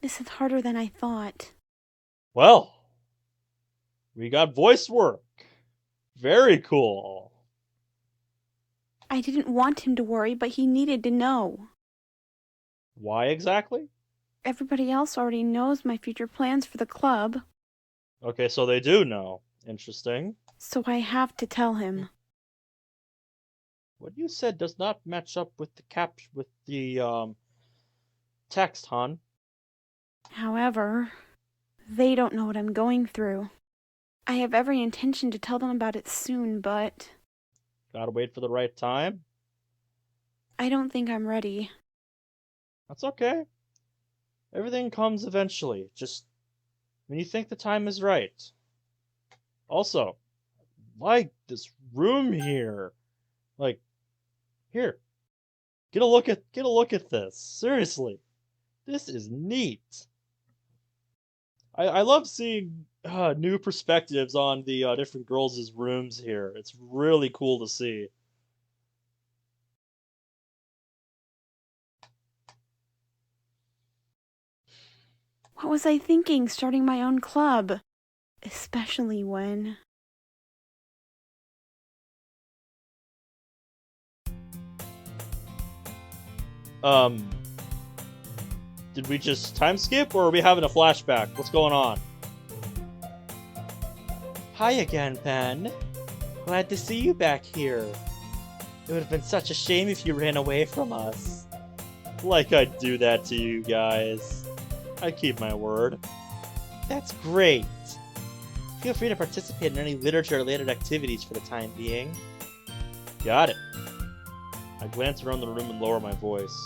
This is harder than I thought. Well, we got voice work. Very cool. I didn't want him to worry, but he needed to know. Why exactly? Everybody else already knows my future plans for the club, Okay, so they do know. Interesting. so I have to tell him. What you said does not match up with the text, hon. However, they don't know what I'm going through. I have every intention to tell them about it soon, but Gotta wait for the right time. I don't think I'm ready. That's okay. Everything comes eventually. Just when you think the time is right. Also, like this room here. Like, here. Get a look at this. Seriously. This is neat. I love seeing new perspectives on the different girls' rooms here. It's really cool to see. What was I thinking starting my own club? Especially when. Um, did we just time skip or are we having a flashback? What's going on? Hi again, Ben. Glad to see you back here. It would have been such a shame if you ran away from us. Like I'd do that to you guys. I keep my word. That's great. Feel free to participate in any literature-related activities for the time being. Got it. I glance around the room and lower my voice.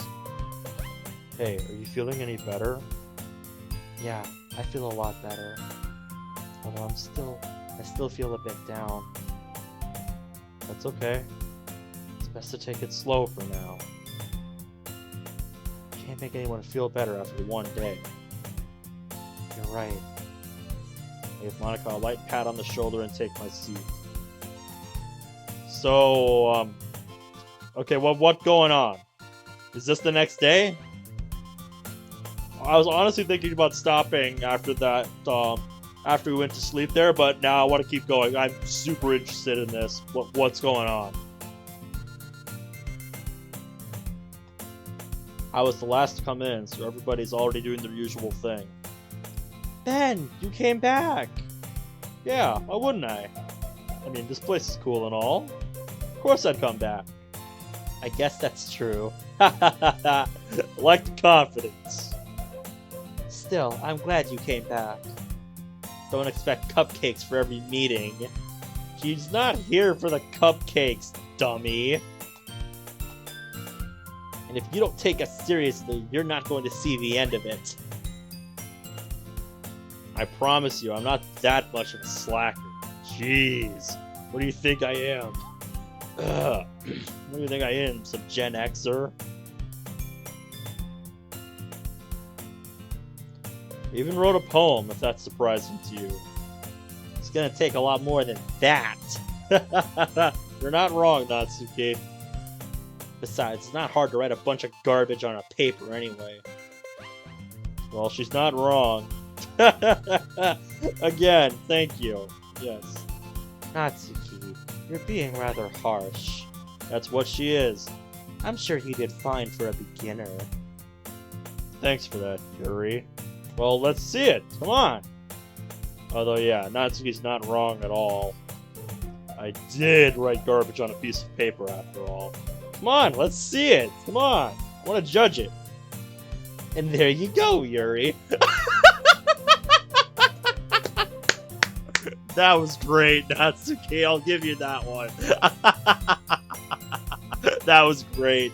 Hey, are you feeling any better? Yeah, I feel a lot better. Although I still feel a bit down. That's okay. It's best to take it slow for now. Can't make anyone feel better after one day. You're right. I give Monika a light pat on the shoulder and take my seat. So, okay, what's going on? Is this the next day? I was honestly thinking about stopping after that, after we went to sleep there, but now I want to keep going. I'm super interested in this. What's going on? I was the last to come in, so everybody's already doing their usual thing. Ben, you came back! Yeah, why wouldn't I? I mean, this place is cool and all. Of course I'd come back. I guess that's true. Like the confidence. Still, I'm glad you came back. Don't expect cupcakes for every meeting. She's not here for the cupcakes, dummy. And if you don't take us seriously, you're not going to see the end of it. I promise you, I'm not that much of a slacker. Jeez, what do you think I am? Ugh. What do you think I am, some Gen Xer? I even wrote a poem, if that's surprising to you. It's gonna take a lot more than that. You're not wrong, Natsuki. Besides, it's not hard to write a bunch of garbage on a paper anyway. Well, she's not wrong. Again, thank you. Yes. Natsuki, you're being rather harsh. That's what she is. I'm sure you did fine for a beginner. Thanks for that, Yuri. Well, let's see it. Come on. Although, yeah, Natsuki's not wrong at all. I did write garbage on a piece of paper after all. Come on, let's see it. Come on. I want to judge it. And there you go, Yuri. That was great, Natsuki. I'll give you that one. That was great.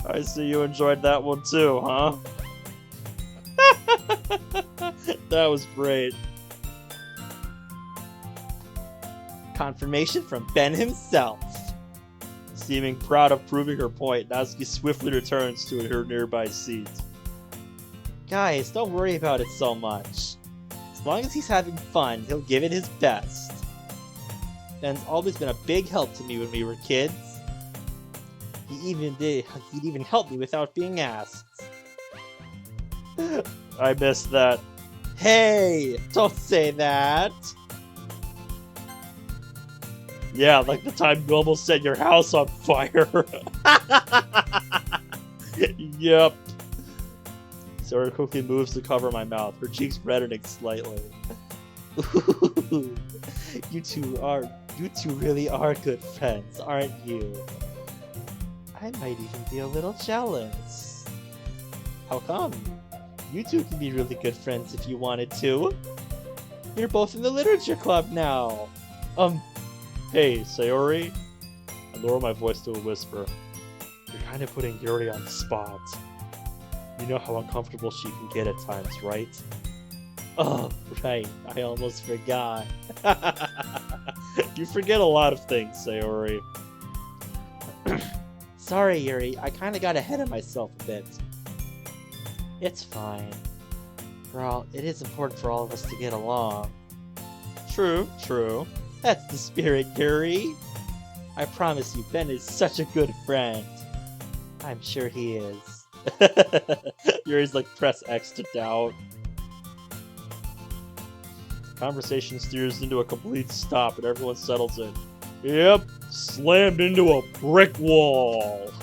I see you enjoyed that one too, huh? That was great. Confirmation from Ben himself. Seeming proud of proving her point, Natsuki swiftly returns to her nearby seat. Guys, don't worry about it so much. As long as he's having fun, he'll give it his best. Ben's always been a big help to me when we were kids. He'd even help me without being asked. I missed that. Hey! Don't say that! Yeah, like the time you almost set your house on fire. Yep. Sarah quickly moves to cover my mouth, her cheeks reddening slightly. Ooh, you two really are good friends, aren't you? I might even be a little jealous. How come? You two can be really good friends if you wanted to. You're both in the literature club now. Hey, Sayori. I lower my voice to a whisper. You're kind of putting Yuri on the spot. You know how uncomfortable she can get at times, right? Oh, right. I almost forgot. You forget a lot of things, Sayori. Sorry, Yuri. I kind of got ahead of myself a bit. It's fine. It is important for all of us to get along. True, true. That's the spirit, Yuri. I promise you, Ben is such a good friend. I'm sure he is. Yuri's like, press X to doubt. The conversation steers into a complete stop and everyone settles in. Yep, slammed into a brick wall.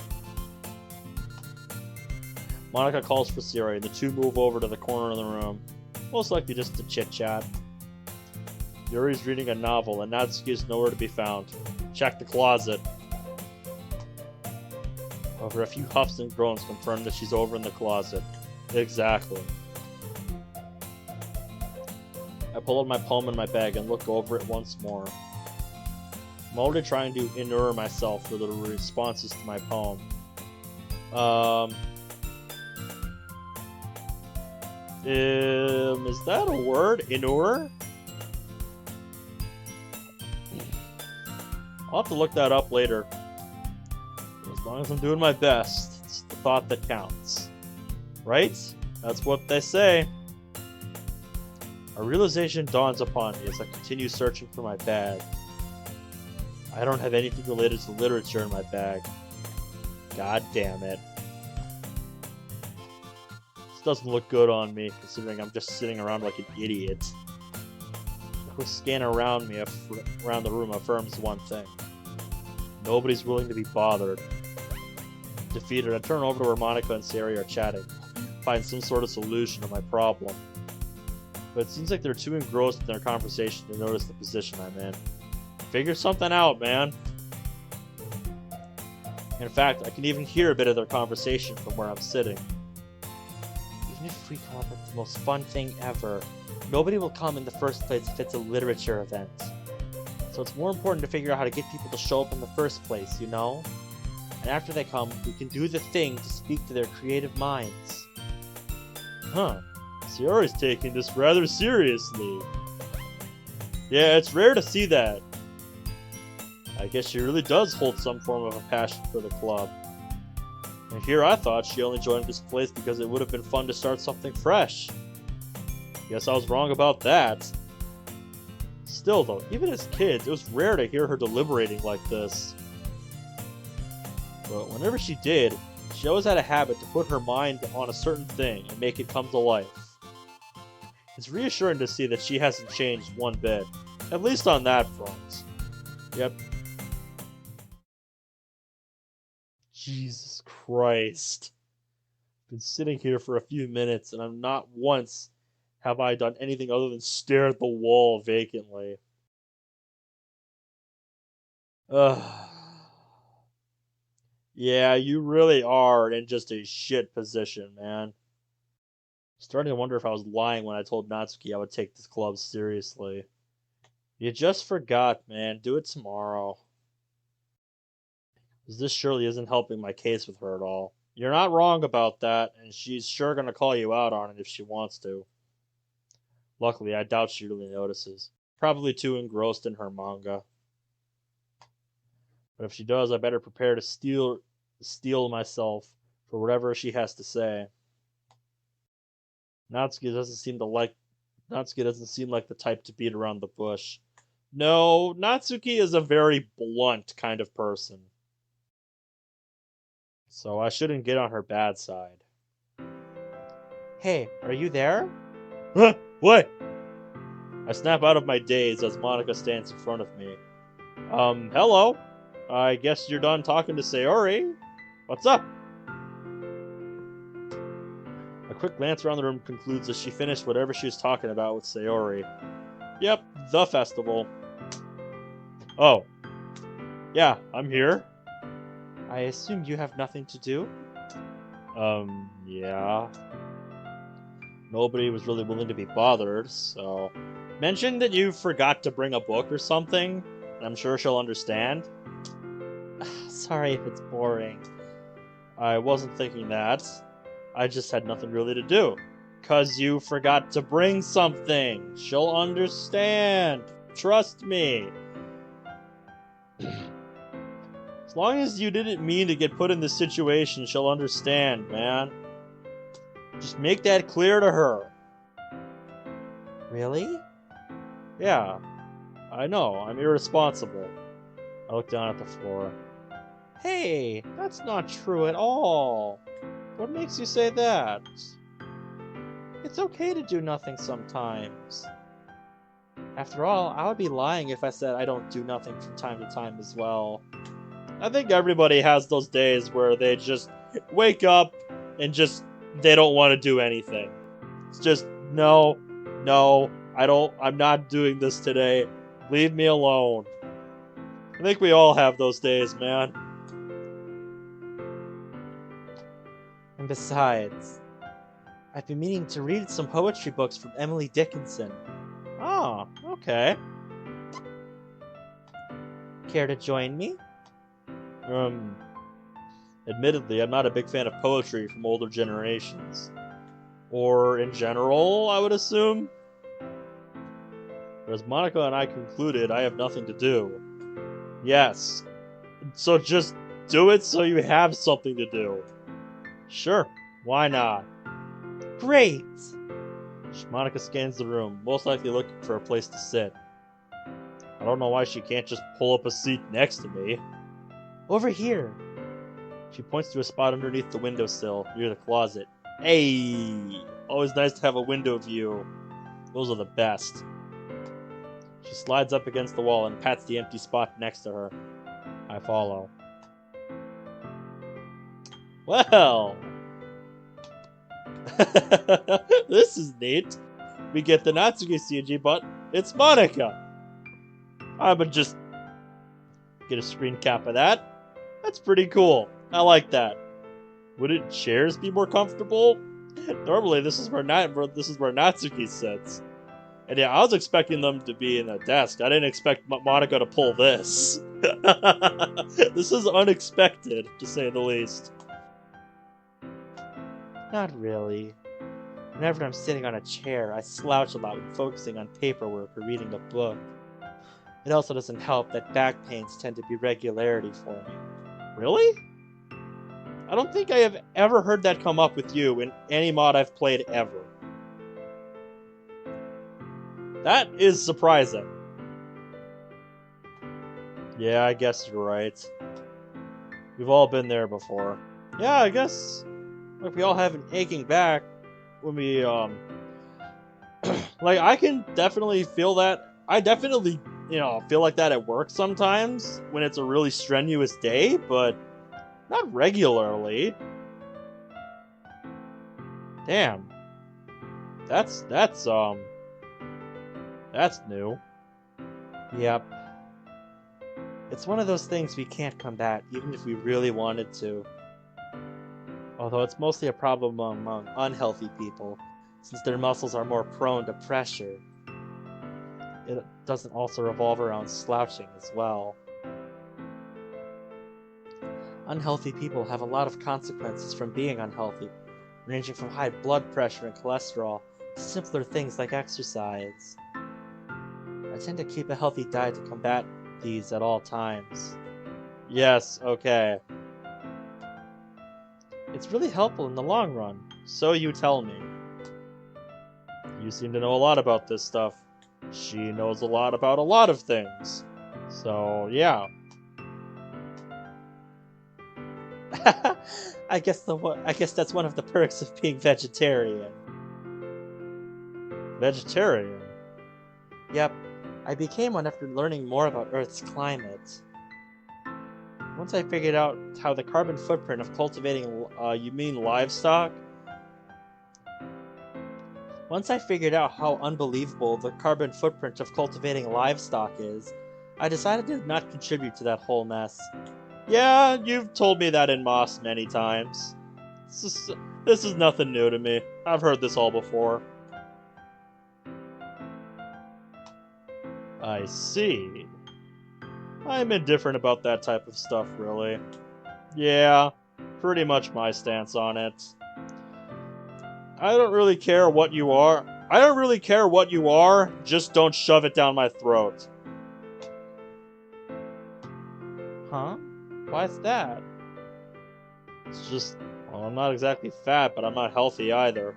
Monika calls for Siri, and the two move over to the corner of the room, most likely just to chit-chat. Yuri's reading a novel, and Natsuki is nowhere to be found. Check the closet. However, a few huffs and groans confirm that she's over in the closet. Exactly. I pull out my poem in my bag and look over it once more. I'm already trying to inure myself for the responses to my poem. Is that a word? Inure? I'll have to look that up later. As long as I'm doing my best, it's the thought that counts. Right? That's what they say. A realization dawns upon me as I continue searching for my bag. I don't have anything related to literature in my bag. God damn it. This doesn't look good on me, considering I'm just sitting around like an idiot. A quick scan around the room affirms one thing. Nobody's willing to be bothered. Defeated, I turn over to where Monika and Sari are chatting, find some sort of solution to my problem. But it seems like they're too engrossed in their conversation to notice the position I'm in. Figure something out, man. In fact, I can even hear a bit of their conversation from where I'm sitting. Even if we come up with the most fun thing ever, nobody will come in the first place if it's a literature event. So it's more important to figure out how to get people to show up in the first place, you know? And after they come, we can do the thing to speak to their creative minds. Huh. Sierra's taking this rather seriously. Yeah, it's rare to see that. I guess she really does hold some form of a passion for the club. And here I thought she only joined this place because it would have been fun to start something fresh. Guess I was wrong about that. Still though, even as kids, it was rare to hear her deliberating like this. But whenever she did, she always had a habit to put her mind on a certain thing and make it come to life. It's reassuring to see that she hasn't changed one bit, at least on that front. Yep. Jesus Christ. I've been sitting here for a few minutes and I'm not once have I done anything other than stare at the wall vacantly. Ugh. Yeah, you really are in just a shit position, man. Starting to wonder if I was lying when I told Natsuki I would take this club seriously. You just forgot, man. Do it tomorrow. Because this surely isn't helping my case with her at all. You're not wrong about that, and she's sure gonna call you out on it if she wants to. Luckily, I doubt she really notices. Probably too engrossed in her manga. But if she does, I better prepare to steel myself for whatever she has to say. Natsuki doesn't seem like the type to beat around the bush. No, Natsuki is a very blunt kind of person. So I shouldn't get on her bad side. Hey, are you there? Huh? What? I snap out of my daze as Monika stands in front of me. Hello? I guess you're done talking to Sayori? What's up? A quick glance around the room concludes that she finished whatever she was talking about with Sayori. Yep, the festival. Oh. Yeah, I'm here. I assume you have nothing to do? Yeah. Nobody was really willing to be bothered, so... Mention that you forgot to bring a book or something, and I'm sure she'll understand. Sorry if it's boring. I wasn't thinking that. I just had nothing really to do. 'Cause you forgot to bring something. She'll understand. Trust me. As long as you didn't mean to get put in this situation, she'll understand, man. Just make that clear to her. Really? Yeah. I know, I'm irresponsible. I look down at the floor. Hey, that's not true at all. What makes you say that? It's okay to do nothing sometimes. After all, I would be lying if I said I don't do nothing from time to time as well. I think everybody has those days where they just wake up and they don't want to do anything. It's just, no, I'm not doing this today. Leave me alone. I think we all have those days, man. And besides, I've been meaning to read some poetry books from Emily Dickinson. Oh, okay. Care to join me? Admittedly, I'm not a big fan of poetry from older generations. Or in general, I would assume. But as Monika and I concluded, I have nothing to do. Yes. So just do it so you have something to do. Sure, why not? Great! Monika scans the room, most likely looking for a place to sit. I don't know why she can't just pull up a seat next to me. Over here. She points to a spot underneath the windowsill, near the closet. Hey! Always nice to have a window view. Those are the best. She slides up against the wall and pats the empty spot next to her. I follow. Well! This is neat. We get the Natsuki CG, but it's Monika. I would just get a screen cap of that. That's pretty cool. I like that. Wouldn't chairs be more comfortable? Normally, this is where Natsuki sits. And yeah, I was expecting them to be in a desk. I didn't expect Monika to pull this. This is unexpected, to say the least. Not really. Whenever I'm sitting on a chair, I slouch a lot when focusing on paperwork or reading a book. It also doesn't help that back pains tend to be regularity for me. Really? I don't think I have ever heard that come up with you in any mod I've played ever. That is surprising. Yeah, I guess you're right. We've all been there before. Yeah, I guess like we all have an aching back when we like I can definitely feel that. I definitely, feel like that at work sometimes when it's a really strenuous day, but not regularly. Damn. That's new. Yep. It's one of those things we can't combat, even if we really wanted to. Although it's mostly a problem among unhealthy people, since their muscles are more prone to pressure. It doesn't also revolve around slouching as well. Unhealthy people have a lot of consequences from being unhealthy, ranging from high blood pressure and cholesterol to simpler things like exercise. I tend to keep a healthy diet to combat these at all times. Yes, okay. It's really helpful in the long run, so you tell me. You seem to know a lot about this stuff. She knows a lot about a lot of things. So, yeah. I guess that's one of the perks of being vegetarian. Vegetarian? Yep, I became one after learning more about Earth's climate. Once I figured out how the carbon footprint of cultivating, you mean livestock? Once I figured out how unbelievable the carbon footprint of cultivating livestock is, I decided to not contribute to that whole mess. Yeah, you've told me that in Moss many times. This is nothing new to me. I've heard this all before. I see. I'm indifferent about that type of stuff, really. Yeah, pretty much my stance on it. I don't really care what you are. I don't really care what you are, just don't shove it down my throat. Huh? Why's that? It's just, well, I'm not exactly fat, but I'm not healthy either.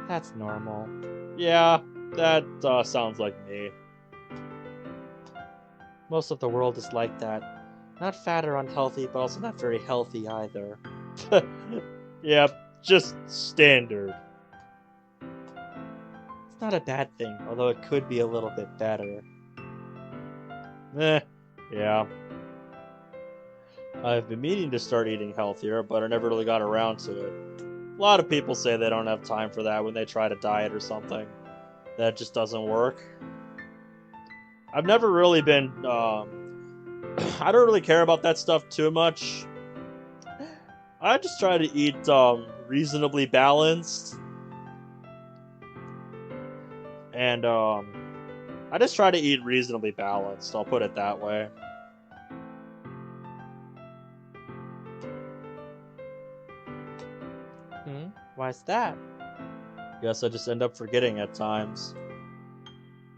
That's normal. Yeah, that sounds like me. Most of the world is like that. Not fat or unhealthy, but also not very healthy either. Yep, just standard. It's not a bad thing, although it could be a little bit better. Yeah. I've been meaning to start eating healthier, but I never really got around to it. A lot of people say they don't have time for that when they try to diet or something. That just doesn't work. I've never really been, I don't really care about that stuff too much. I just try to eat, reasonably balanced. And, I just try to eat reasonably balanced, I'll put it that way. Why's that? Guess I just end up forgetting at times.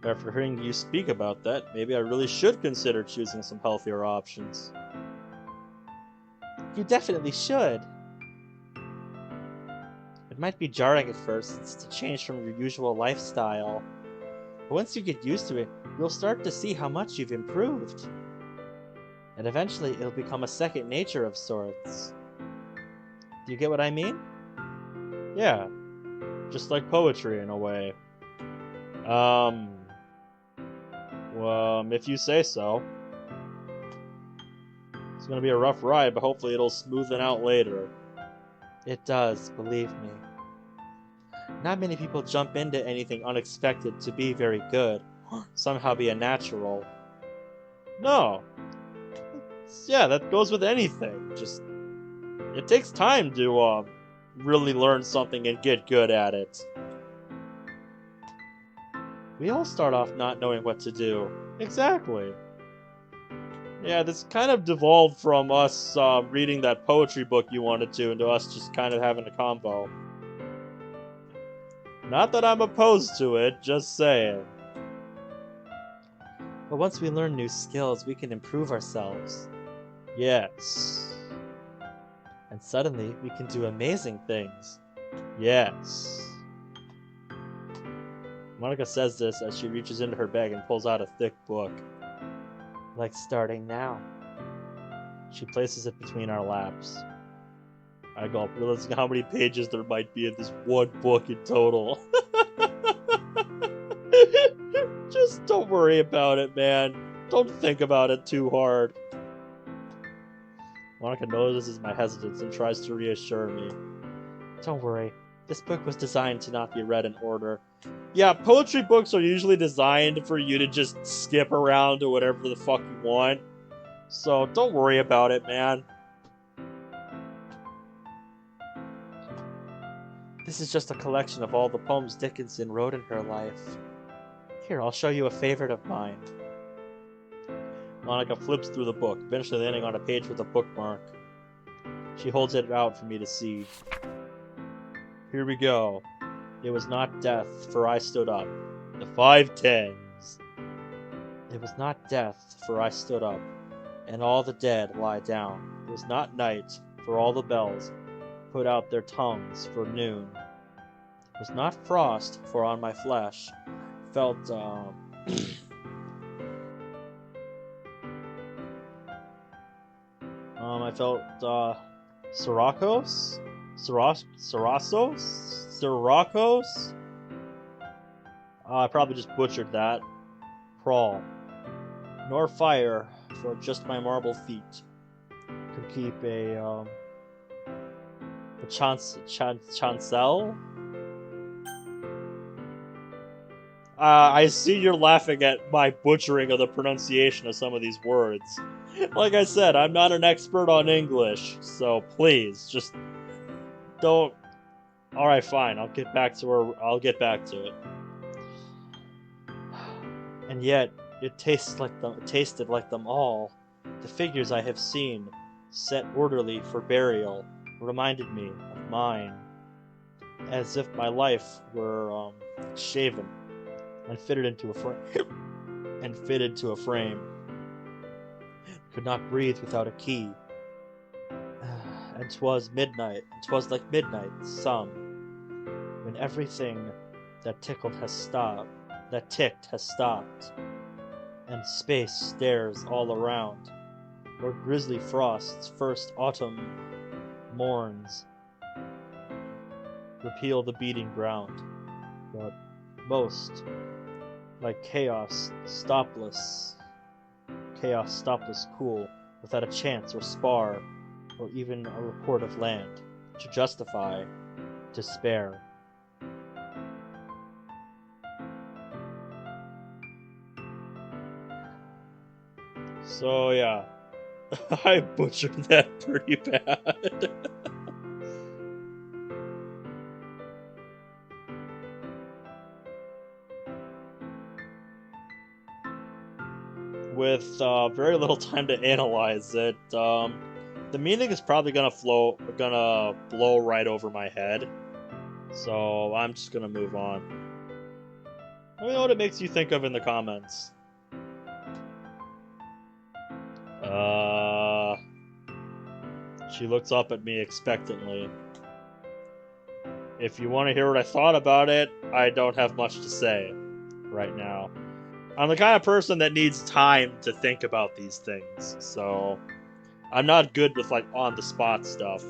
After hearing you speak about that, maybe I really should consider choosing some healthier options. You definitely should. It might be jarring at first, since it's a change from your usual lifestyle. But once you get used to it, you'll start to see how much you've improved. And eventually, it'll become a second nature of sorts. Do you get what I mean? Yeah. Just like poetry in a way. Well, if you say so. It's gonna be a rough ride, but hopefully it'll smoothen out later. It does, believe me. Not many people jump into anything unexpected to be very good, somehow be a natural. No. Yeah, that goes with anything. Just, it takes time to, really learn something and get good at it. We all start off not knowing what to do. Exactly. Yeah, this kind of devolved from us reading that poetry book you wanted to into us just kind of having a combo. Not that I'm opposed to it, just saying. But once we learn new skills, we can improve ourselves. Yes. And suddenly, we can do amazing things. Yes. Monika says this as she reaches into her bag and pulls out a thick book. Like starting now. She places it between our laps. I gulp, realizing how many pages there might be in this one book in total. Just don't worry about it, man. Don't think about it too hard. Monika notices my hesitance and tries to reassure me. Don't worry. This book was designed to not be read in order. Yeah, poetry books are usually designed for you to just skip around to whatever the fuck you want. So don't worry about it, man. This is just a collection of all the poems Dickinson wrote in her life. Here, I'll show you a favorite of mine. Monika flips through the book, eventually landing on a page with a bookmark. She holds it out for me to see. Here we go. It was not death, for I stood up. The 5 tens. It was not death, for I stood up, and all the dead lie down. It was not night, for all the bells put out their tongues for noon. It was not frost, for on my flesh felt, I felt, Sirocos? Sirocos? I probably just butchered that. Crawl. Nor fire, for just my marble feet could keep a chancel? I see you're laughing at my butchering of the pronunciation of some of these words. Like I said, I'm not an expert on English, so please, just don't... Alright, fine, I'll get back to it. And yet, it tasted like them all. The figures I have seen, set orderly for burial, reminded me of mine, as if my life were shaven and fitted into a frame. Could not breathe without a key. And 'twas midnight, and 'twas like midnight, some, when everything that ticked has stopped, and space stares all around, where grisly frost's first autumn morns repeal the beating ground, but most like chaos stopless cool, without a chance or spar, or even a report of land, to justify despair. So yeah, I butchered that pretty bad. With very little time to analyze it, the meaning is probably gonna blow right over my head. So I'm just gonna move on. Let me know what it makes you think of in the comments. She looks up at me expectantly. If you want to hear what I thought about it, I don't have much to say right now. I'm the kind of person that needs time to think about these things, so I'm not good with like on-the-spot stuff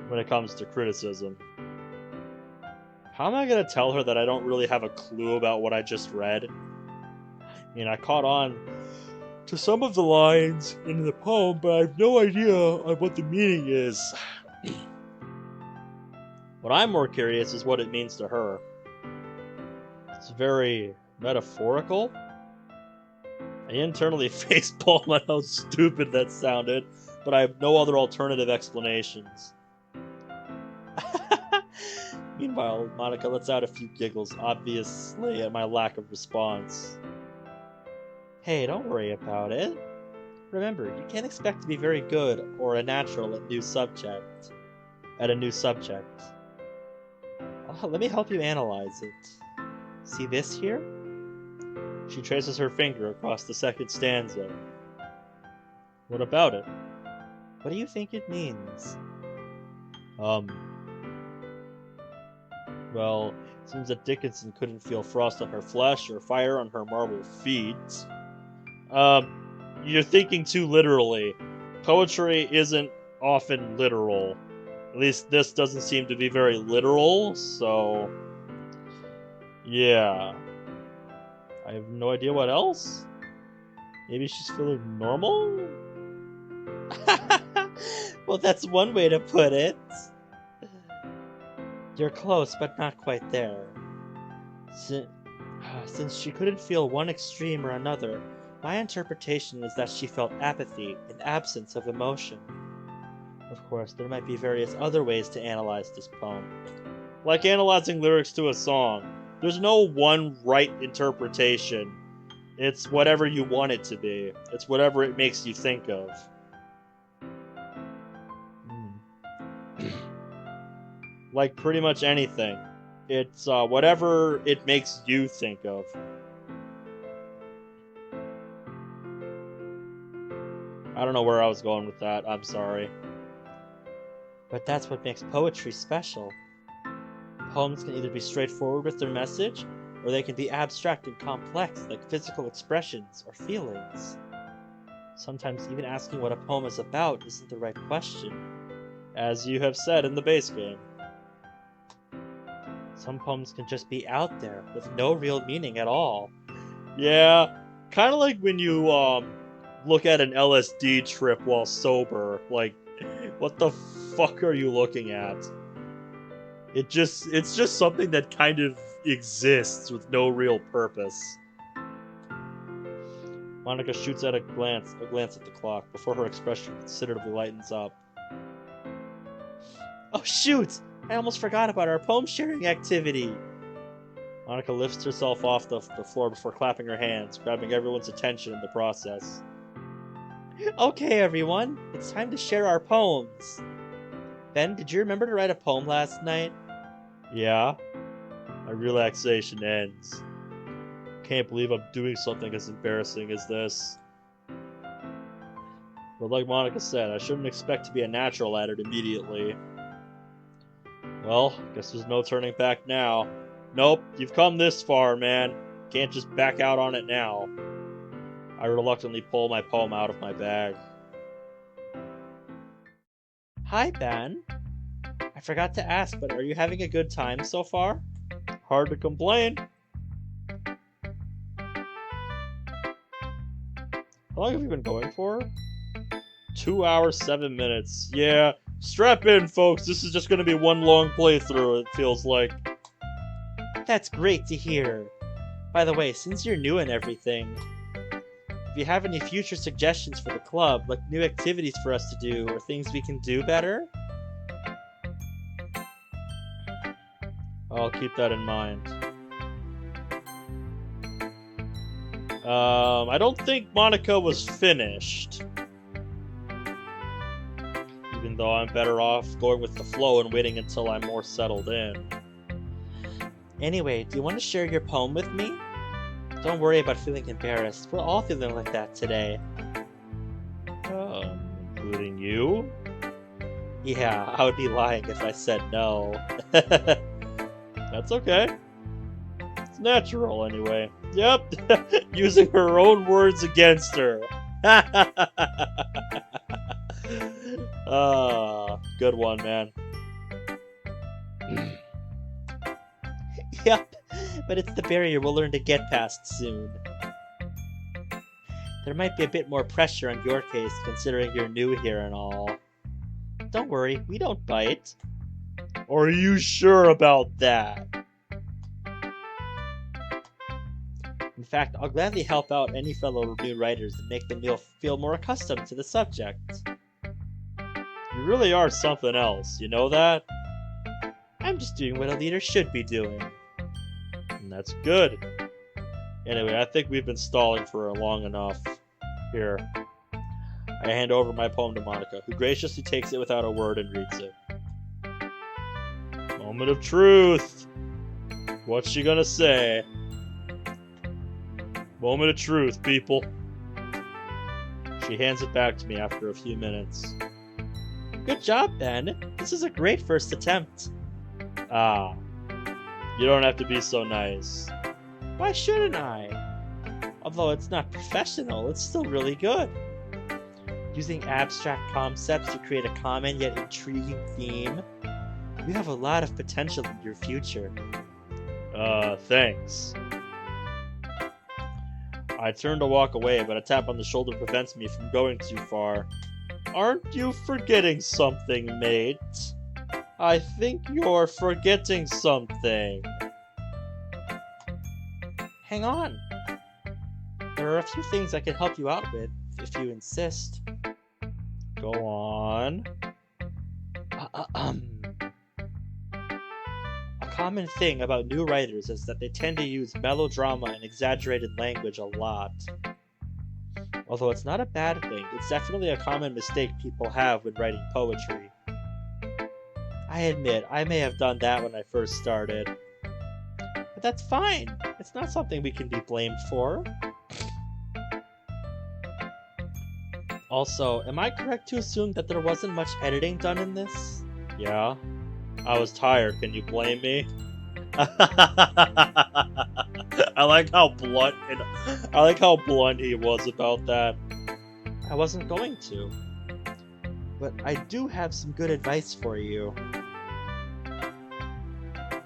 when it comes to criticism. How am I gonna tell her that I don't really have a clue about what I just read? I mean, I caught on to some of the lines in the poem, but I have no idea on what the meaning is. What I'm more curious is what it means to her. It's very metaphorical. I internally facepalm at how stupid that sounded, but I have no other alternative explanations. Meanwhile, Monika lets out a few giggles, obviously at my lack of response. Hey, don't worry about it. Remember, you can't expect to be very good or a natural at a new subject. Let me help you analyze it. See this here? She traces her finger across the second stanza. What about it? What do you think it means? Well, it seems that Dickinson couldn't feel frost on her flesh or fire on her marble feet. You're thinking too literally. Poetry isn't often literal. At least this doesn't seem to be very literal, so... yeah. I have no idea what else? Maybe she's feeling normal? Well, that's one way to put it. You're close, but not quite there. Since she couldn't feel one extreme or another, my interpretation is that she felt apathy, an absence of emotion. Of course, there might be various other ways to analyze this poem. Like analyzing lyrics to a song. There's no one right interpretation. It's whatever you want it to be. It's whatever it makes you think of. Like pretty much anything. It's whatever it makes you think of. I don't know where I was going with that. I'm sorry. But that's what makes poetry special. Poems can either be straightforward with their message, or they can be abstract and complex, like physical expressions or feelings. Sometimes even asking what a poem is about isn't the right question, as you have said in the base game. Some poems can just be out there with no real meaning at all. Yeah, kind of like when you look at an LSD trip while sober. Like, what the fuck are you looking at? It's just something that kind of exists with no real purpose. Monika shoots at a glance at the clock before her expression considerably lightens up. Oh shoot! I almost forgot about our poem sharing activity! Monika lifts herself off the floor before clapping her hands, grabbing everyone's attention in the process. Okay, everyone, it's time to share our poems. Ben, did you remember to write a poem last night? Yeah. My relaxation ends. Can't believe I'm doing something as embarrassing as this. But like Monika said, I shouldn't expect to be a natural at it immediately. Well, guess there's no turning back now. Nope, you've come this far, man. Can't just back out on it now. I reluctantly pull my poem out of my bag. Hi, Ben. I forgot to ask, but are you having a good time so far? Hard to complain. How long have you been going for? 2 hours, 7 minutes. Yeah, strap in, folks. This is just going to be one long playthrough, it feels like. That's great to hear. By the way, since you're new and everything, if you have any future suggestions for the club, like new activities for us to do, or things we can do better, I'll keep that in mind. I don't think Monika was finished. Even though I'm better off going with the flow and waiting until I'm more settled in. Anyway, do you want to share your poem with me? Don't worry about feeling embarrassed. We're all feeling like that today. Including you? Yeah, I would be lying if I said no. That's okay. It's natural anyway. Yep, using her own words against her. Good one, man. Yep, but it's the barrier we'll learn to get past soon. There might be a bit more pressure on your case, considering you're new here and all. Don't worry, we don't bite. Are you sure about that? In fact, I'll gladly help out any fellow new writers and make them feel more accustomed to the subject. You really are something else, you know that? I'm just doing what a leader should be doing. And that's good. Anyway, I think we've been stalling for long enough. Here. I hand over my poem to Monika, who graciously takes it without a word and reads it. Moment of truth. What's she gonna say? Moment of truth, people. She hands it back to me after a few minutes. Good job, Ben. This is a great first attempt. Ah. You don't have to be so nice. Why shouldn't I? Although it's not professional, it's still really good. Using abstract concepts to create a common yet intriguing theme. You have a lot of potential in your future. Thanks. I turn to walk away, but a tap on the shoulder prevents me from going too far. Aren't you forgetting something, mate? I think you're forgetting something. Hang on. There are a few things I can help you out with, if you insist. Go on. A common thing about new writers is that they tend to use melodrama and exaggerated language a lot. Although it's not a bad thing, it's definitely a common mistake people have when writing poetry. I admit, I may have done that when I first started. But that's fine. It's not something we can be blamed for. Also, am I correct to assume that there wasn't much editing done in this? Yeah. I was tired, can you blame me? I like how blunt he was about that. I wasn't going to. But I do have some good advice for you.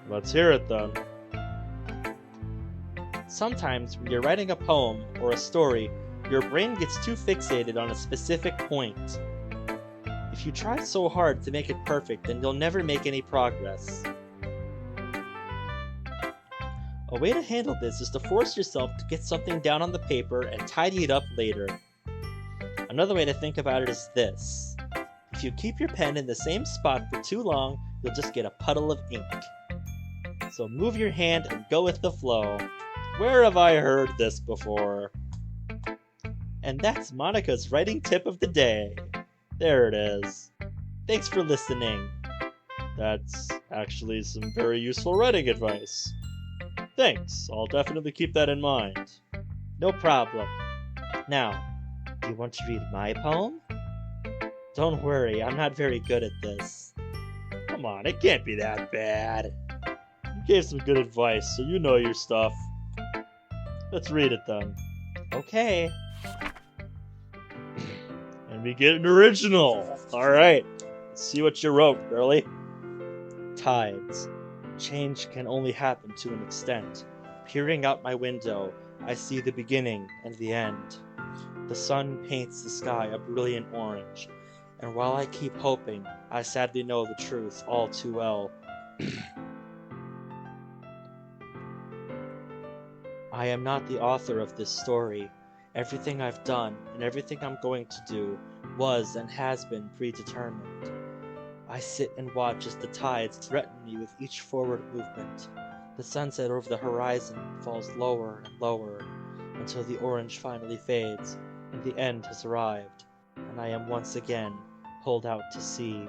Let's hear it then. Sometimes when you're writing a poem or a story, your brain gets too fixated on a specific point. If you try so hard to make it perfect, then you'll never make any progress. A way to handle this is to force yourself to get something down on the paper and tidy it up later. Another way to think about it is this. If you keep your pen in the same spot for too long, you'll just get a puddle of ink. So move your hand and go with the flow. Where have I heard this before? And that's Monika's writing tip of the day. There it is. Thanks for listening. That's actually some very useful writing advice. Thanks, I'll definitely keep that in mind. No problem. Now, do you want to read my poem? Don't worry, I'm not very good at this. Come on, it can't be that bad. You gave some good advice, so you know your stuff. Let's read it then. Okay. And we get an original. Alright, let's see what you wrote, girlie. Tides. Change can only happen to an extent. Peering out my window, I see the beginning and the end. The sun paints the sky a brilliant orange, and while I keep hoping, I sadly know the truth all too well. I am not the author of this story. Everything I've done and everything I'm going to do was and has been predetermined. I sit and watch as the tides threaten me with each forward movement. The sunset over the horizon falls lower and lower until the orange finally fades and the end has arrived, and I am once again pulled out to sea.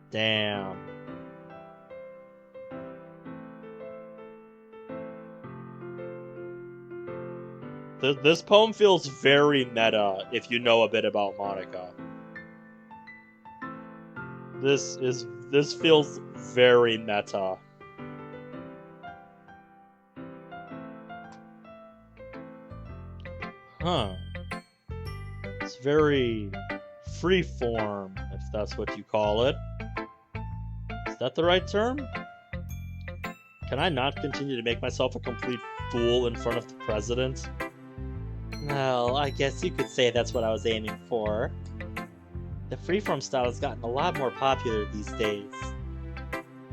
Damn. This poem feels very meta if you know a bit about Monika. This feels very meta. Huh. It's very freeform, if that's what you call it. Is that the right term? Can I not continue to make myself a complete fool in front of the president? Well, I guess you could say that's what I was aiming for. The freeform style has gotten a lot more popular these days.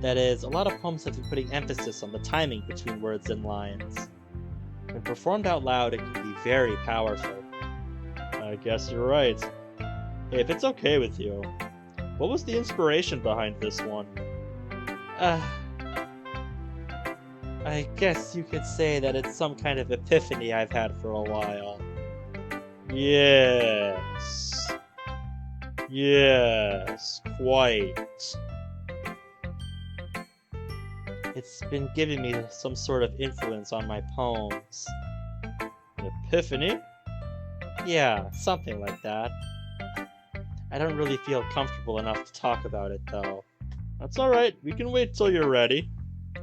That is, a lot of poems have been putting emphasis on the timing between words and lines. When performed out loud, it can be very powerful. I guess you're right. Hey, if it's okay with you, what was the inspiration behind this one? I guess you could say that it's some kind of epiphany I've had for a while. Yes. Yes, quite. It's been giving me some sort of influence on my poems. An epiphany? Yeah, something like that. I don't really feel comfortable enough to talk about it, though. That's alright, we can wait till you're ready.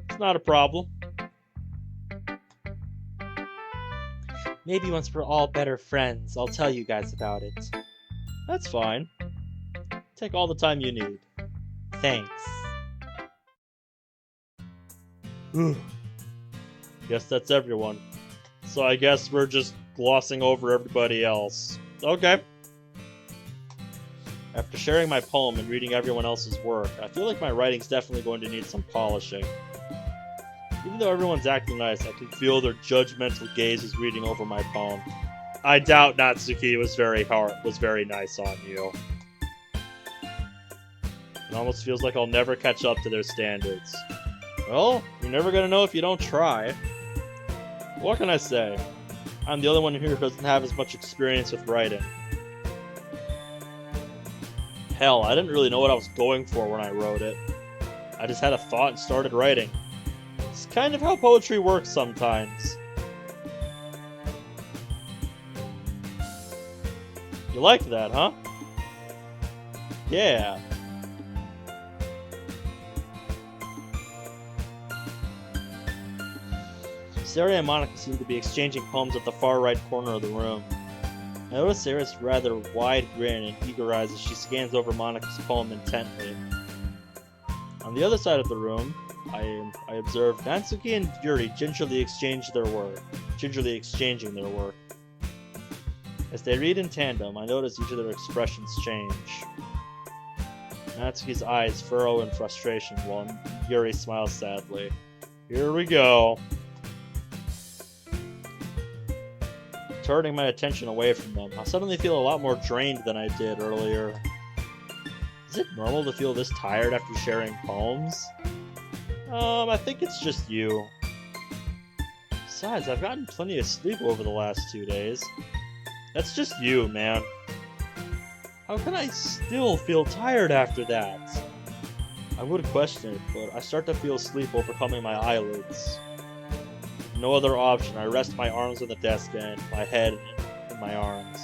It's not a problem. Maybe once we're all better friends, I'll tell you guys about it. That's fine. Take all the time you need. Thanks. Guess that's everyone. So I guess we're just glossing over everybody else. Okay. After sharing my poem and reading everyone else's work, I feel like my writing's definitely going to need some polishing. Even though everyone's acting nice, I can feel their judgmental gazes reading over my poem. I doubt Natsuki was very nice on you. It almost feels like I'll never catch up to their standards. Well, you're never gonna know if you don't try. What can I say? I'm the only one here who doesn't have as much experience with writing. Hell, I didn't really know what I was going for when I wrote it. I just had a thought and started writing. It's kind of how poetry works sometimes. You like that, huh? Yeah. Sarah and Monika seem to be exchanging poems at the far right corner of the room. I notice Sarah's rather wide grin and eager eyes as she scans over Monika's poem intently. On the other side of the room, I observed Natsuki and Yuri gingerly exchanging their work. As they read in tandem, I notice each of their expressions change. Natsuki's eyes furrow in frustration while Yuri smiles sadly. Here we go. Turning my attention away from them, I suddenly feel a lot more drained than I did earlier. Is it normal to feel this tired after sharing poems? I think it's just you. Besides, I've gotten plenty of sleep over the last 2 days. That's just you, man. How can I still feel tired after that? I would question it, but I start to feel sleep overcoming my eyelids. No other option, I rest my arms on the desk and my head in my arms.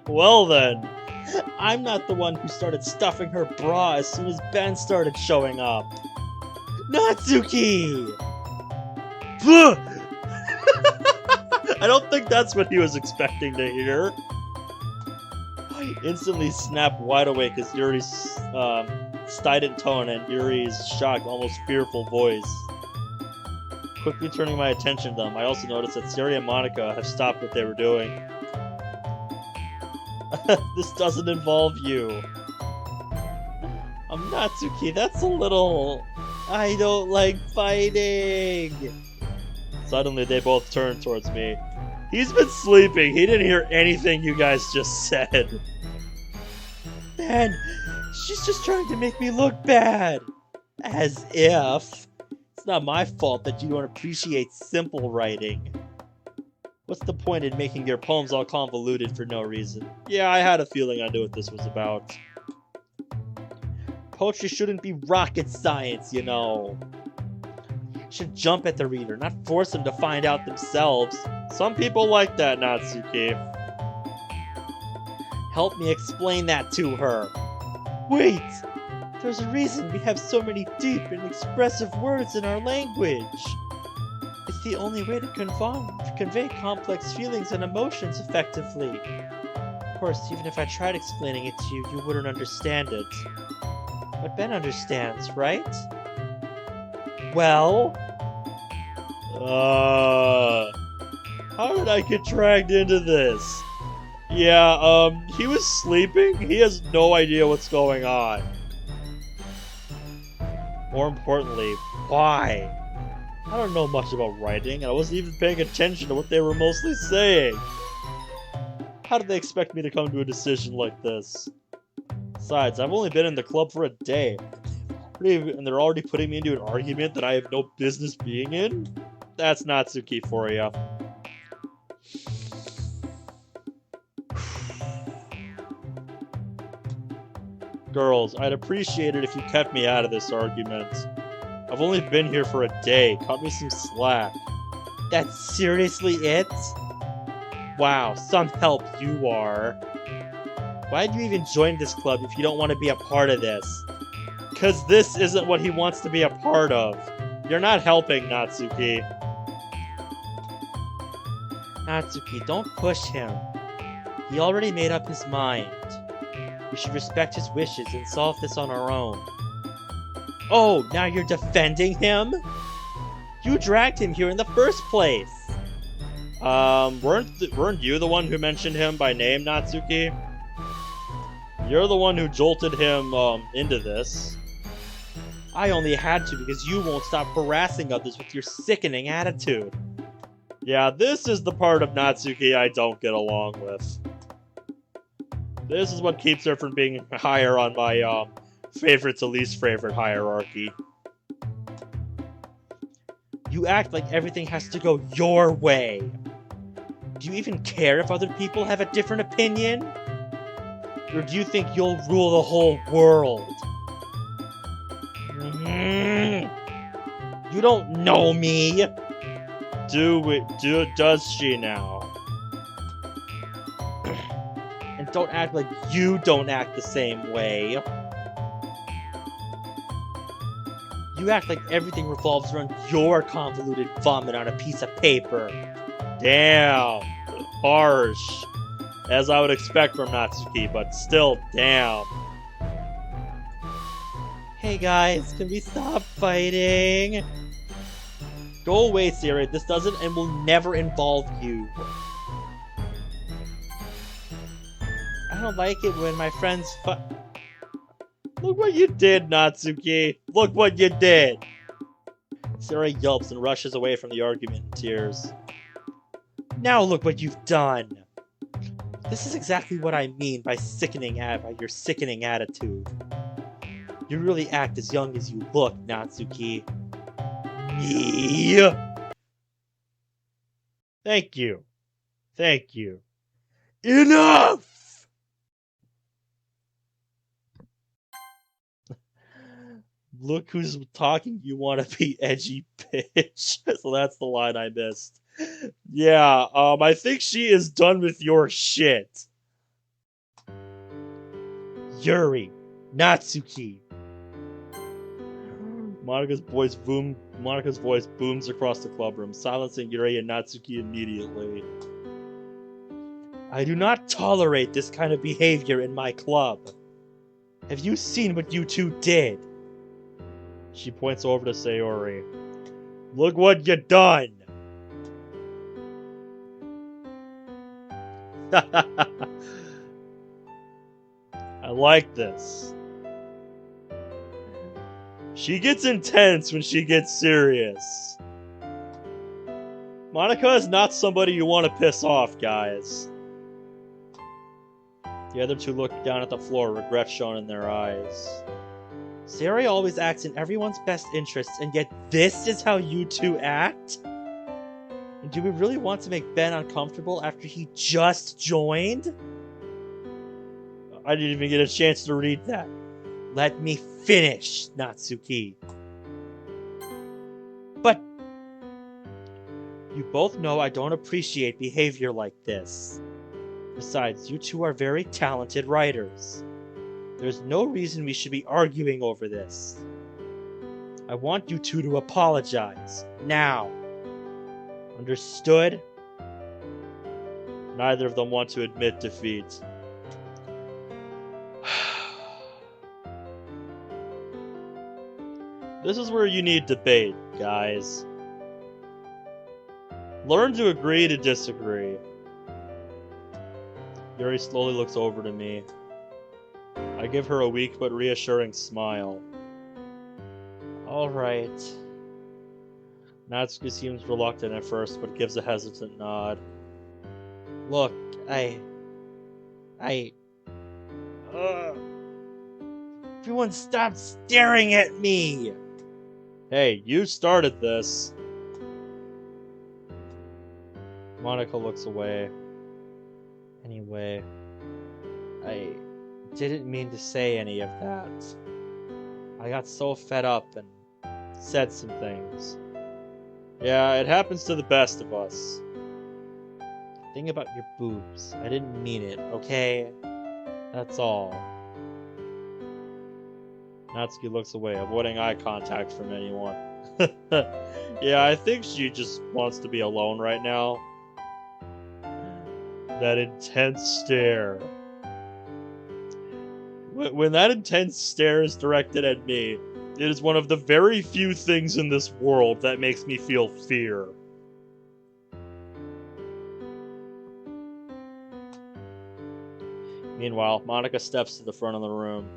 Well then, I'm not the one who started stuffing her bra as soon as Ben started showing up. Natsuki! I don't think that's what he was expecting to hear. I instantly snap wide awake as Yuri's strident tone and Yuri's shocked, almost fearful voice. Quickly turning my attention to them, I also noticed that Siri and Monika have stopped what they were doing. This doesn't involve you. Natsuki, that's a little... I don't like fighting! Suddenly they both turned towards me. He's been sleeping, he didn't hear anything you guys just said. Man, she's just trying to make me look bad. As if. It's not my fault that you don't appreciate simple writing. What's the point in making your poems all convoluted for no reason? Yeah, I had a feeling I knew what this was about. Poetry shouldn't be rocket science, you know. You should jump at the reader, not force them to find out themselves. Some people like that, Natsuki. Help me explain that to her. Wait! There's a reason we have so many deep and expressive words in our language. It's the only way to convey complex feelings and emotions effectively. Of course, even if I tried explaining it to you, you wouldn't understand it. But Ben understands, right? Well? How did I get dragged into this? Yeah, he was sleeping? He has no idea what's going on. More importantly, why? I don't know much about writing, and I wasn't even paying attention to what they were mostly saying. How did they expect me to come to a decision like this? Besides, I've only been in the club for a day, and they're already putting me into an argument that I have no business being in? That's Natsuki for ya. Girls, I'd appreciate it if you kept me out of this argument. I've only been here for a day. Cut me some slack. That's seriously it? Wow, some help you are. Why'd you even join this club if you don't want to be a part of this? Cause this isn't what he wants to be a part of. You're not helping, Natsuki. Natsuki, don't push him. He already made up his mind. We should respect his wishes and solve this on our own. Oh, now you're defending him? You dragged him here in the first place! Weren't you the one who mentioned him by name, Natsuki? You're the one who jolted him, into this. I only had to because you won't stop harassing others with your sickening attitude. Yeah, this is the part of Natsuki I don't get along with. This is what keeps her from being higher on my, favorite to least favorite hierarchy. You act like everything has to go your way. Do you even care if other people have a different opinion? Or do you think you'll rule the whole world? You don't know me! Does she now? And don't act like you don't act the same way. You act like everything revolves around your convoluted vomit on a piece of paper. Damn. Harsh. As I would expect from Natsuki, but still, damn. Hey guys, can we stop fighting? Go away, Siri. This doesn't and will never involve you. I don't like it when my friends Look what you did, Natsuki! Look what you did! Sarah yelps and rushes away from the argument in tears. Now look what you've done! This is exactly what I mean by your sickening attitude. You really act as young as you look, Natsuki. Me? Thank you. Thank you. Enough! Look who's talking, you want to be edgy, bitch. So that's the line I missed. Yeah, I think she is done with your shit. Yuri, Natsuki. Monika's voice booms across the clubroom, silencing Yuri and Natsuki immediately. I do not tolerate this kind of behavior in my club. Have you seen what you two did? She points over to Sayori. Look what you done! I like this. She gets intense when she gets serious. Monika is not somebody you want to piss off, guys. The other two look down at the floor, regret shown in their eyes. Sayori always acts in everyone's best interests, and yet this is how you two act? And do we really want to make Ben uncomfortable after he just joined? I didn't even get a chance to read that. Let me finish, Natsuki. But you both know I don't appreciate behavior like this. Besides, you two are very talented writers. There's no reason we should be arguing over this. I want you two to apologize. Now. Understood? Neither of them want to admit defeat. This is where you need debate, guys. Learn to agree to disagree. Yuri slowly looks over to me. I give her a weak but reassuring smile. Alright. Natsuki seems reluctant at first, but gives a hesitant nod. Look, everyone stop staring at me! Hey, you started this. Monika looks away. Anyway, I didn't mean to say any of that. I got so fed up and said some things. Yeah, it happens to the best of us. Thing about your boobs. I didn't mean it, okay? That's all. Natsuki looks away, avoiding eye contact from anyone. Yeah, I think she just wants to be alone right now. That intense stare. When that intense stare is directed at me, it is one of the very few things in this world that makes me feel fear. Meanwhile, Monika steps to the front of the room.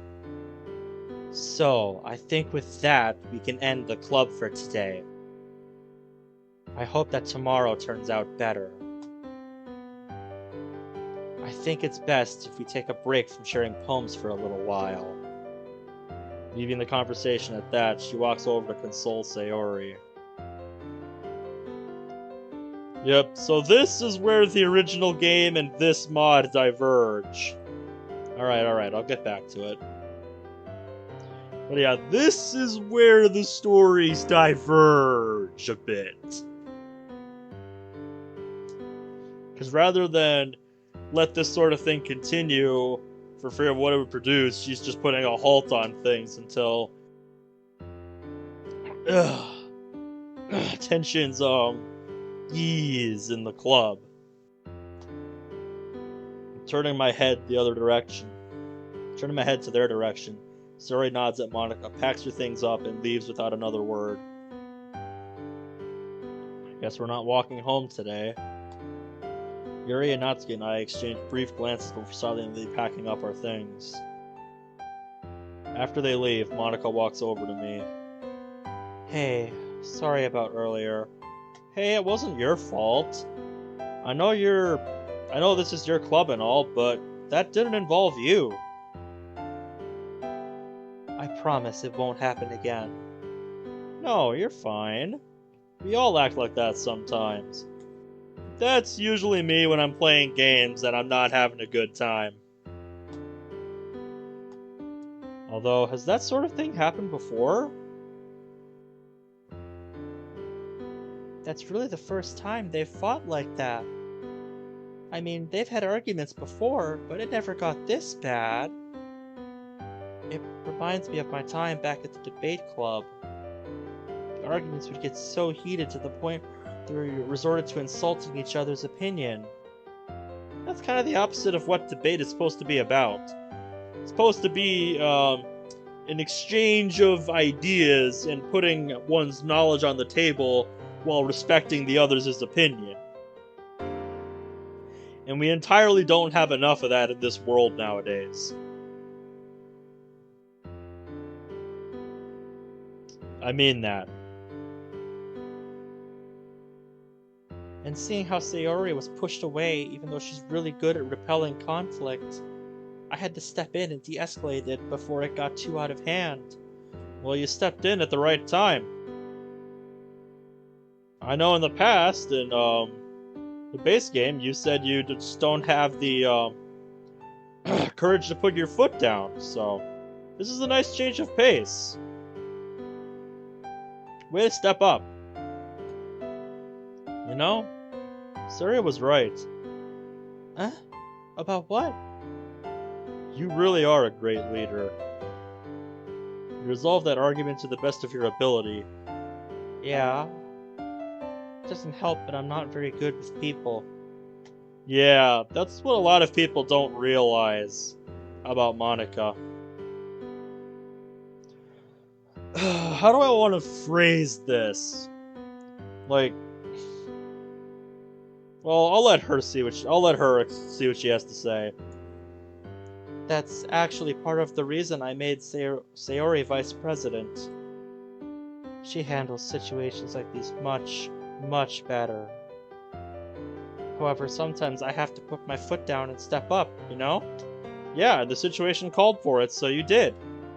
So, I think with that, we can end the club for today. I hope that tomorrow turns out better. I think it's best if we take a break from sharing poems for a little while. Leaving the conversation at that, she walks over to console Sayori. Yep, so this is where the original game and this mod diverge. Alright, I'll get back to it. But yeah, this is where the stories diverge a bit. Because rather than let this sort of thing continue for fear of what it would produce, she's just putting a halt on things until tensions ease in the club. Turning my head the other direction. Turning my head to their direction. Sayori nods at Monika, packs her things up, and leaves without another word. Guess we're not walking home today. Yuri and Natsuki and I exchanged brief glances before silently packing up our things. After they leave, Monika walks over to me. Hey, sorry about earlier. Hey, it wasn't your fault. I know this is your club and all, but that didn't involve you. I promise it won't happen again. No, you're fine. We all act like that sometimes. That's usually me when I'm playing games and I'm not having a good time. Although, has that sort of thing happened before? That's really the first time they've fought like that. I mean, they've had arguments before, but it never got this bad. It reminds me of my time back at the debate club. The arguments would get so heated to the point that we resorted to insulting each other's opinion. That's kind of the opposite of what debate is supposed to be about. It's supposed to be an exchange of ideas and putting one's knowledge on the table while respecting the other's opinion. And we entirely don't have enough of that in this world nowadays. I mean that. And seeing how Sayori was pushed away even though she's really good at repelling conflict, I had to step in and de-escalate it before it got too out of hand. Well, you stepped in at the right time. I know in the past, in the base game, you said you just don't have the courage to put your foot down, so this is a nice change of pace. Way to step up. You know, Saria was right. Huh? About what? You really are a great leader. You resolved that argument to the best of your ability. Yeah. It doesn't help, but I'm not very good with people. Yeah, that's what a lot of people don't realize about Monika. How do I want to phrase this? Like, well, I'll let her see what she has to say. That's actually part of the reason I made Sayori vice president. She handles situations like these much, much better. However, sometimes I have to put my foot down and step up, you know? Yeah, the situation called for it, so you did.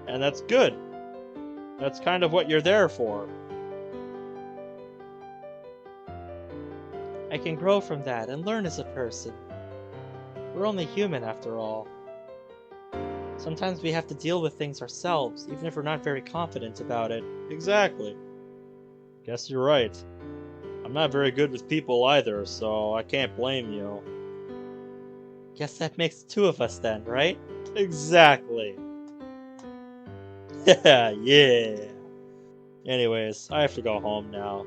And that's good. That's kind of what you're there for. I can grow from that and learn as a person. We're only human after all. Sometimes we have to deal with things ourselves, even if we're not very confident about it. Exactly. Guess you're right. I'm not very good with people either, so I can't blame you. Guess that makes two of us then, right? Exactly. Yeah. Anyways, I have to go home now.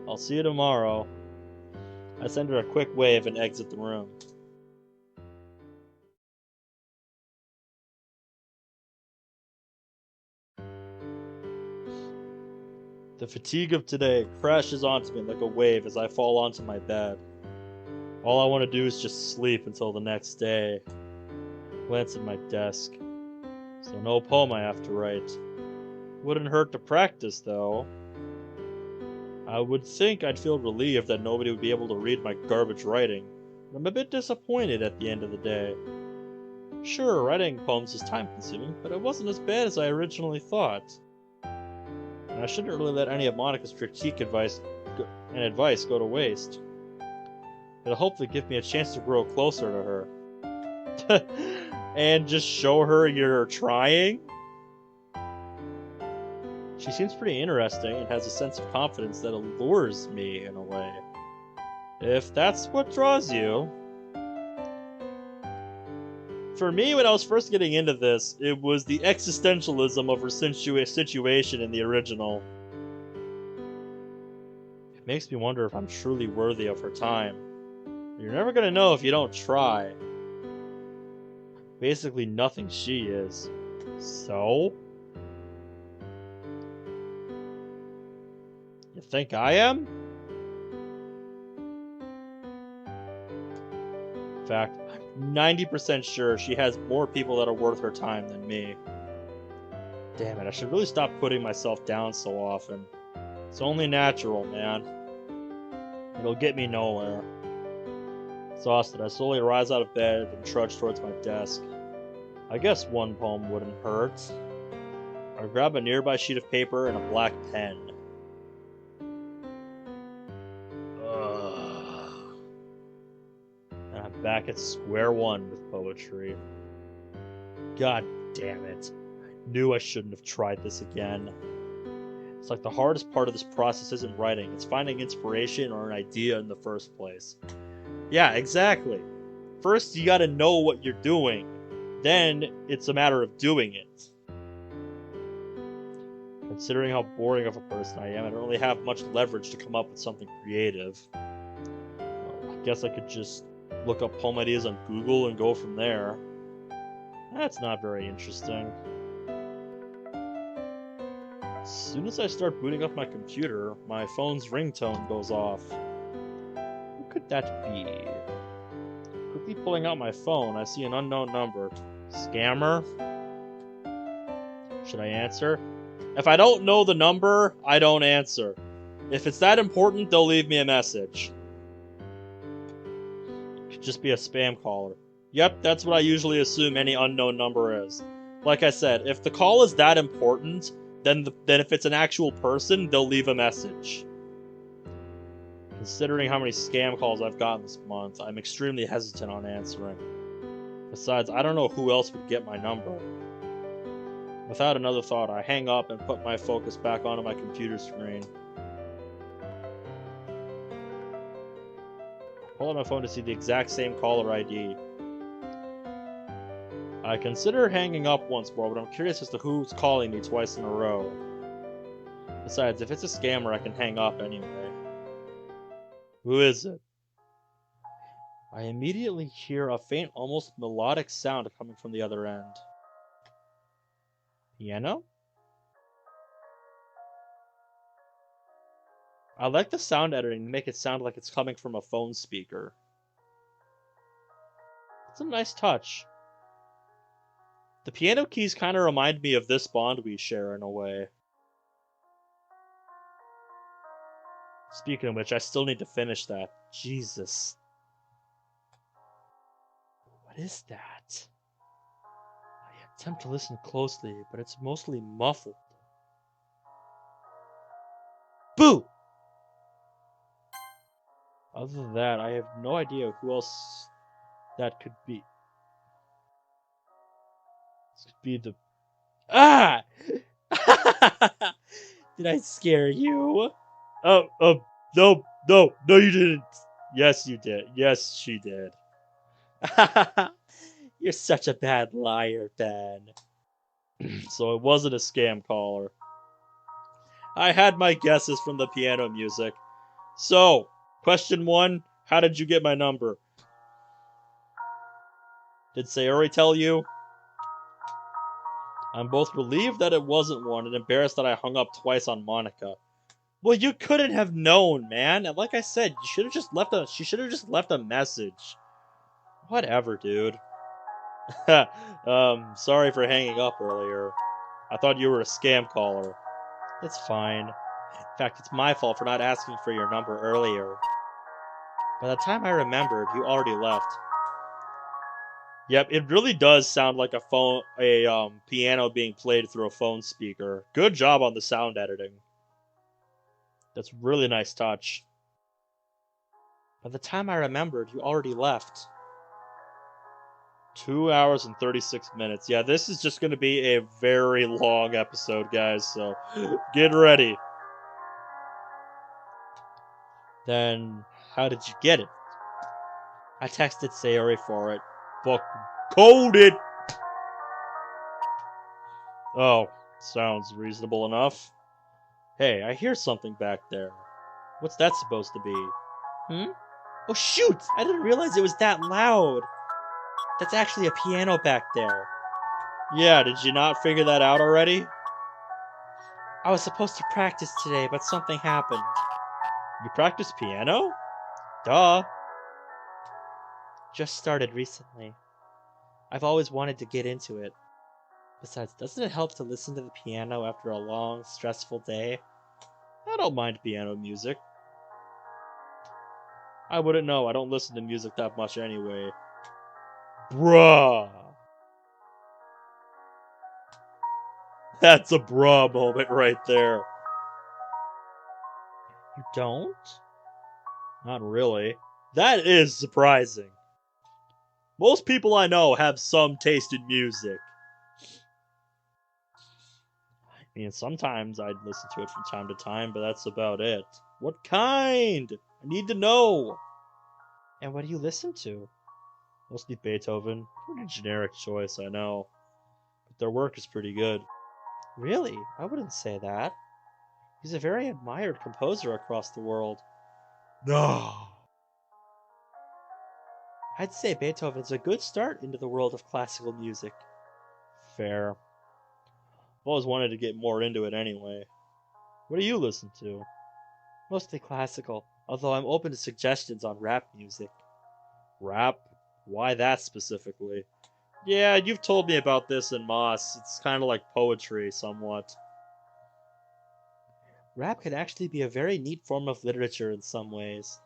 I'll see you tomorrow. I send her a quick wave and exit the room. The fatigue of today crashes onto me like a wave as I fall onto my bed. All I want to do is just sleep until the next day. Glance at my desk. So no poem I have to write. Wouldn't hurt to practice, though. I would think I'd feel relieved that nobody would be able to read my garbage writing, but I'm a bit disappointed at the end of the day. Sure, writing poems is time-consuming, but it wasn't as bad as I originally thought. And I shouldn't really let any of Monika's critique advice go to waste. It'll hopefully give me a chance to grow closer to her. And just show her you're trying? She seems pretty interesting and has a sense of confidence that allures me in a way. If that's what draws you. For me, when I was first getting into this, it was the existentialism of her situation in the original. It makes me wonder if I'm truly worthy of her time. You're never gonna know if you don't try. Basically nothing she is. So? You think I am? In fact, I'm 90% sure she has more people that are worth her time than me. Damn it, I should really stop putting myself down so often. It's only natural, man. It'll get me nowhere. Exhausted, I slowly rise out of bed and trudge towards my desk. I guess one poem wouldn't hurt. I grab a nearby sheet of paper and a black pen. And I'm back at square one with poetry. God damn it. I knew I shouldn't have tried this again. It's like the hardest part of this process isn't writing, it's finding inspiration or an idea in the first place. Yeah, exactly. First, you gotta know what you're doing. Then, it's a matter of doing it. Considering how boring of a person I am, I don't really have much leverage to come up with something creative. Well, I guess I could just look up poem ideas on Google and go from there. That's not very interesting. As soon as I start booting up my computer, my phone's ringtone goes off. Who could that be? Quickly pulling out my phone, I see an unknown number. Scammer? Should I answer? If I don't know the number, I don't answer. If it's that important, they'll leave me a message. Could just be a spam caller. Yep, that's what I usually assume any unknown number is. Like I said, if the call is that important, then if it's an actual person, they'll leave a message. Considering how many scam calls I've gotten this month, I'm extremely hesitant on answering. Besides, I don't know who else would get my number. Without another thought, I hang up and put my focus back onto my computer screen. I pull out my phone to see the exact same caller ID. I consider hanging up once more, but I'm curious as to who's calling me twice in a row. Besides, if it's a scammer, I can hang up anyway. Who is it? I immediately hear a faint, almost melodic sound coming from the other end. Piano? I like the sound editing to make it sound like it's coming from a phone speaker. It's a nice touch. The piano keys kind of remind me of this bond we share in a way. Speaking of which, I still need to finish that. Jesus. What is that? I attempt to listen closely, but it's mostly muffled. Boo! Other than that, I have no idea who else that could be. This could be the... Ah! Did I scare you? No, you didn't. Yes, you did. Yes, she did. You're such a bad liar, Ben. So it wasn't a scam caller. I had my guesses from the piano music. So, question 1, how did you get my number? Did Sayori tell you? I'm both relieved that it wasn't one and embarrassed that I hung up twice on Monika. Well, you couldn't have known, man. And like I said, she should have just left a message. Whatever, dude. Sorry for hanging up earlier. I thought you were a scam caller. It's fine. In fact, it's my fault for not asking for your number earlier. By the time I remembered, you already left. Yep, it really does sound like a piano being played through a phone speaker. Good job on the sound editing. That's really nice touch. By the time I remembered, you already left. 2 hours and 36 minutes. Yeah, this is just going to be a very long episode, guys, so get ready. Then, how did you get it? I texted Sayori for it. Fucking coded! Oh, sounds reasonable enough. Hey, I hear something back there. What's that supposed to be? Hmm? Oh shoot! I didn't realize it was that loud! That's actually a piano back there. Yeah, did you not figure that out already? I was supposed to practice today, but something happened. You practice piano? Duh. Just started recently. I've always wanted to get into it. Besides, doesn't it help to listen to the piano after a long, stressful day? I don't mind piano music. I wouldn't know, I don't listen to music that much anyway. Bruh! That's a bruh moment right there. You don't? Not really. That is surprising. Most people I know have some taste in music. I mean, sometimes I'd listen to it from time to time, but that's about it. What kind? I need to know. And what do you listen to? Mostly Beethoven. Pretty generic choice, I know. But their work is pretty good. Really? I wouldn't say that. He's a very admired composer across the world. No. I'd say Beethoven's a good start into the world of classical music. Fair. I've always wanted to get more into it anyway. What do you listen to? Mostly classical, although I'm open to suggestions on rap music. Rap? Why that specifically? Yeah, you've told me about this in Moss. It's kind of like poetry, somewhat. Rap can actually be a very neat form of literature in some ways.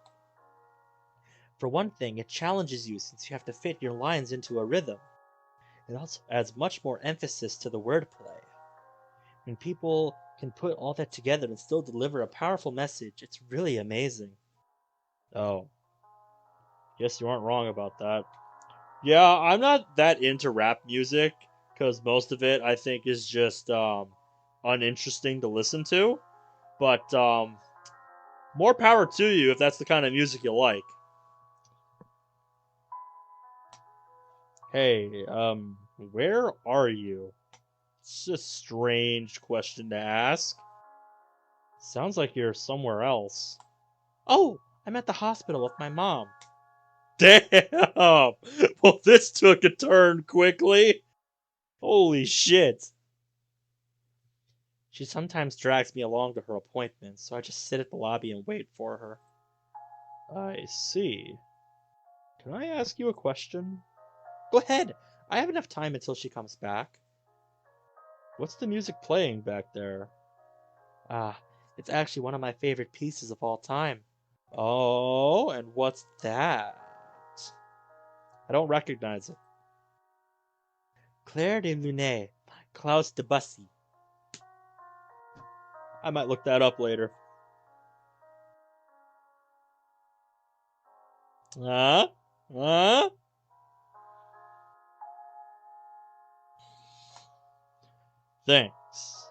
For one thing, it challenges you since you have to fit your lines into a rhythm. It also adds much more emphasis to the wordplay. When people can put all that together and still deliver a powerful message, it's really amazing. Oh. Guess you aren't wrong about that. Yeah, I'm not that into rap music, because most of it I think is just uninteresting to listen to. But more power to you if that's the kind of music you like. Hey, where are you? It's a strange question to ask. Sounds like you're somewhere else. Oh, I'm at the hospital with my mom. Damn! Well, this took a turn quickly. Holy shit. She sometimes drags me along to her appointments, so I just sit at the lobby and wait for her. I see. Can I ask you a question? Go ahead. I have enough time until she comes back. What's the music playing back there? Ah, it's actually one of my favorite pieces of all time. Oh, and what's that? I don't recognize it. Claire de Lune, Klaus Debussy. I might look that up later. Huh? Huh? Thanks.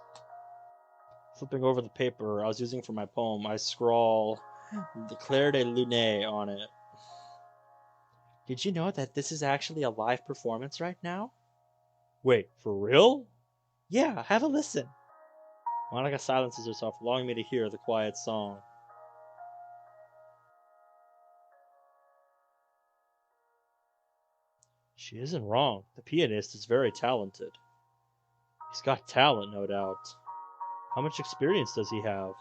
Flipping over the paper I was using for my poem, I scrawl the Claire de Lune on it. Did you know that this is actually a live performance right now? Wait, for real? Yeah, have a listen. Monika silences herself, allowing me to hear the quiet song. She isn't wrong. The pianist is very talented. He's got talent, no doubt. How much experience does he have?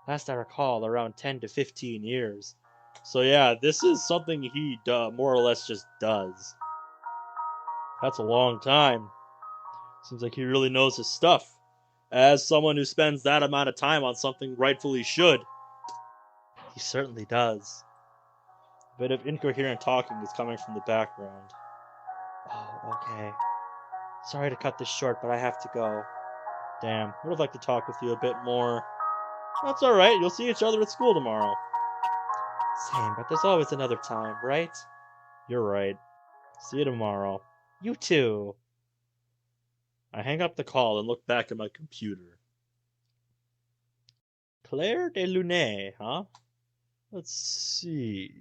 Last I recall, around 10 to 15 years. So yeah, this is something he more or less just does. That's a long time. Seems like he really knows his stuff. As someone who spends that amount of time on something rightfully should. He certainly does. A bit of incoherent talking is coming from the background. Oh, okay. Sorry to cut this short, but I have to go. Damn, would have liked to talk with you a bit more. That's alright, you'll see each other at school tomorrow. Same, but there's always another time, right? You're right. See you tomorrow. You too. I hang up the call and look back at my computer. Claire de Lune, huh? Let's see.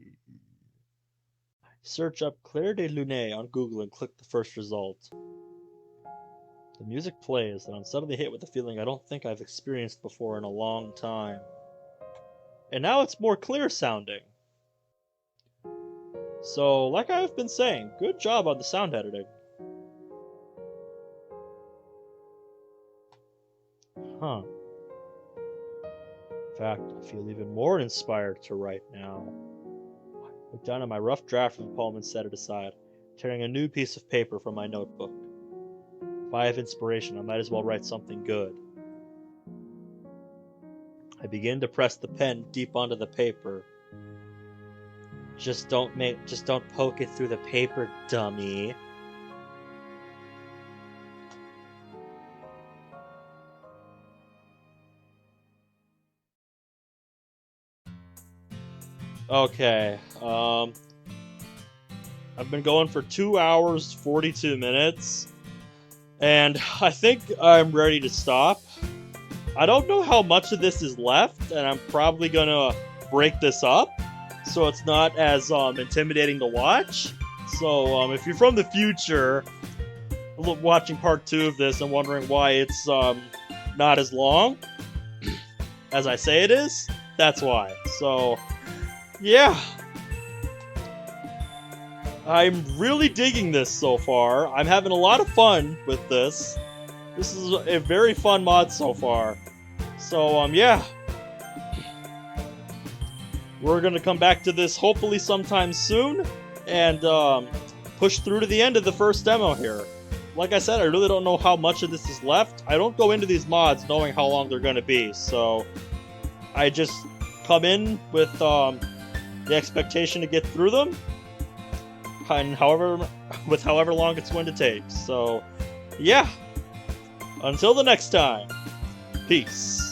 Search up Claire de Lune on Google and click the first result. The music plays, and I'm suddenly hit with a feeling I don't think I've experienced before in a long time. And now it's more clear sounding. So, like I've been saying, good job on the sound editing. Huh. In fact, I feel even more inspired to write now. I look down at my rough draft of the poem and set it aside, tearing a new piece of paper from my notebook. If I have inspiration, I might as well write something good. I begin to press the pen deep onto the paper. Just don't poke it through the paper, dummy. Okay, I've been going for 2 hours, 42 minutes, and I think I'm ready to stop. I don't know how much of this is left, and I'm probably gonna break this up, so it's not as intimidating to watch. So if you're from the future, watching part 2 of this and wondering why it's not as long as I say it is, that's why. So yeah, I'm really digging this so far. I'm having a lot of fun with this. This is a very fun mod so far. So yeah, we're gonna come back to this hopefully sometime soon and push through to the end of the first demo here. Like I said, I really don't know how much of this is left. I don't go into these mods knowing how long they're gonna be, so I just come in with the expectation to get through them, and however long it's going to take. So yeah, until the next time, peace.